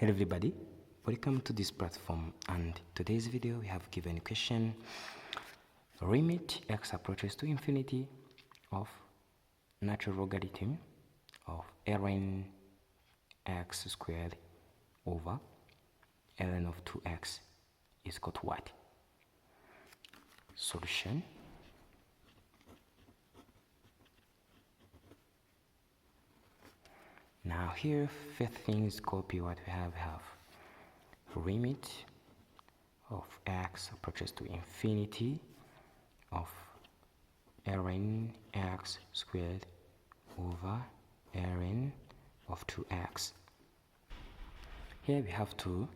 Hello everybody, welcome to this platform, and today's video we have given a question: limit x approaches to infinity of natural logarithm of ln x squared over ln of 2x is equal to what? Solution: now here, first thing is copy what we have limit of x approaches to infinity of ln x squared over ln of 2x. Here we have to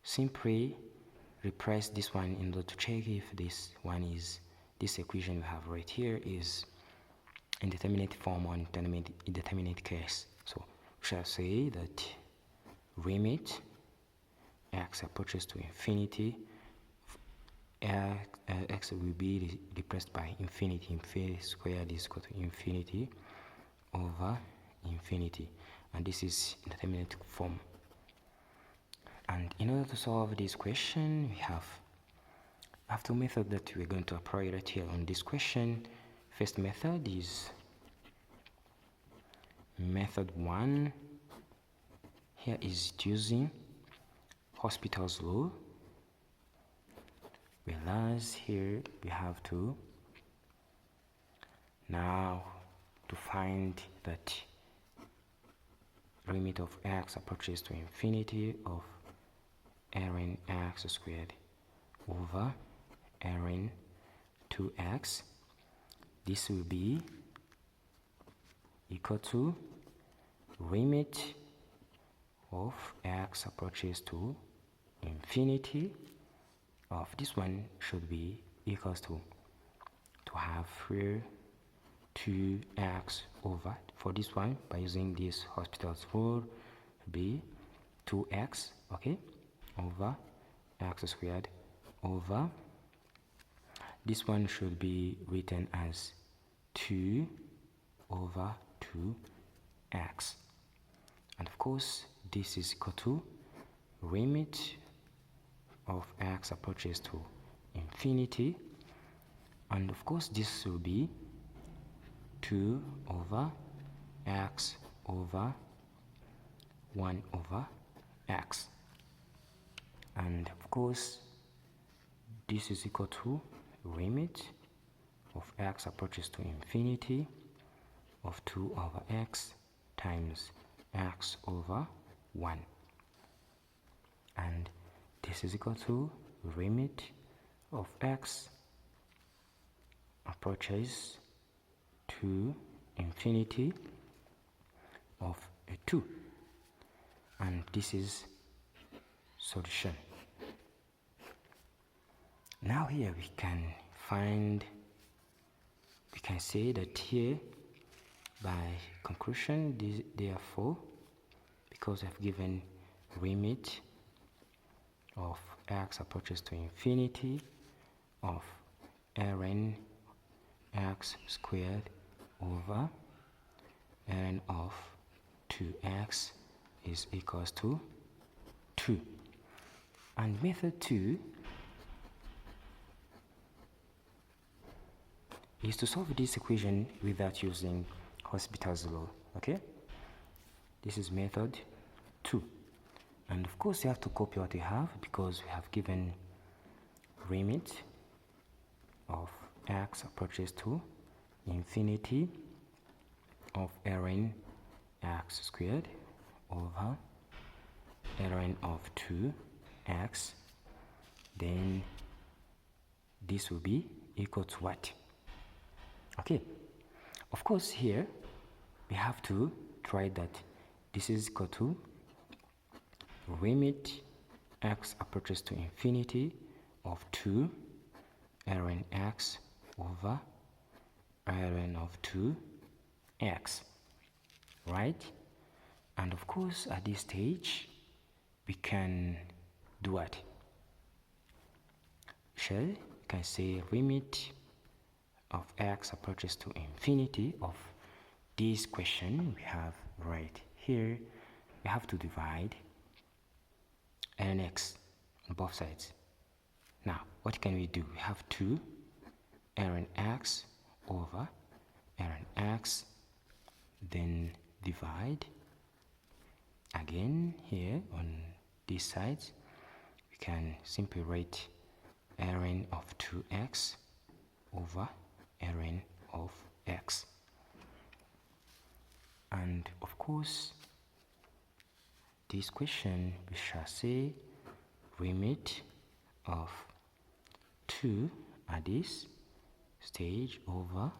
simply replace this one in order to check if this equation we have right here is indeterminate form or indeterminate case. So we shall say that limit x approaches to infinity, x will be replaced by infinity. Infinity squared is equal to infinity over infinity, and this is indeterminate form. And in order to solve this question, we have two methods that we're going to apply right here on this question. First method is method 1. Here is using Hospital's law, whereas here we have to now to find that limit of x approaches to infinity of ln x squared over ln 2x. This will be equal to limit of x approaches to infinity of this one should be equals to have here 2x over, for this one by using this Hospital's rule, be 2x, okay, over x squared over, this one should be written as 2 over 2x, and of course this is equal to limit of x approaches to infinity, and of course this will be 2 over x over 1 over x, and of course this is equal to limit of x approaches to infinity of 2 over x times x over 1, and this is equal to limit of x approaches to infinity of 2, and this is solution. Now here we can say that here by conclusion, therefore, because I've given limit of x approaches to infinity of ln x squared over ln of 2x is equals to 2. And method 2 is to solve this equation without using Hospital's law, okay? This is method 2, and of course you have to copy what you have because we have given limit of x approaches to infinity of ln x squared over ln of 2x, then this will be equal to what? Okay, of course here we have to try that this is equal to limit x approaches to infinity of 2 ln x over ln of 2x, right? And of course at this stage we can do what? We can say limit of x approaches to infinity of this question we have right here. We have to divide ln x on both sides. Now, what can we do? We have 2 ln x over ln x, then divide. Again, here on these sides, we can simply write ln of 2x over ln of x. And of course, this question we shall say limit of 2 at this stage over,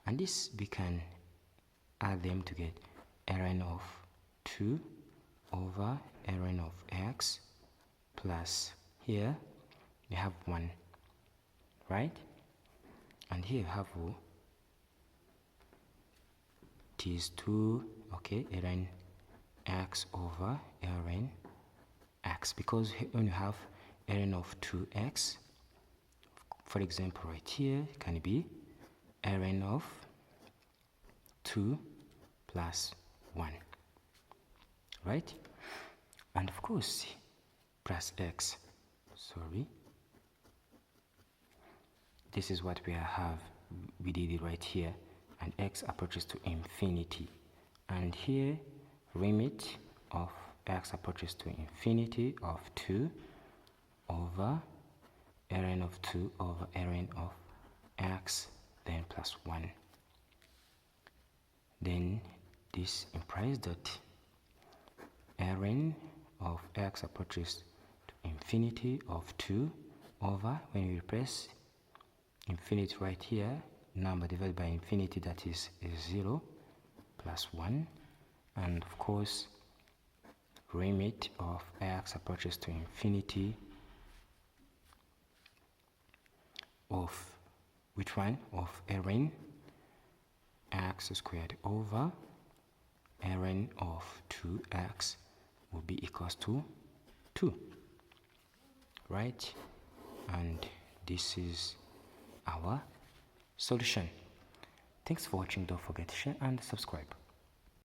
and this we can add them to get ln of 2 over ln of x plus, here you have 1, right? And here you have it is 2, okay, ln x over ln x, because when you have ln of 2x, for example right here, it can be ln of 2 plus 1, right? And of course plus x, sorry, this is what we did it right here, and x approaches to infinity, and here limit of x approaches to infinity of 2 over ln of 2 over ln of x, then plus 1. Then this implies that ln of x approaches to infinity of 2 over, when we replace infinity right here, number divided by infinity, that is 0, plus 1. And of course, limit of x approaches to infinity of which one? Of ln x squared over ln of 2x will be equals to 2, right? And this is our solution. Thanks for watching. Don't forget to share and subscribe.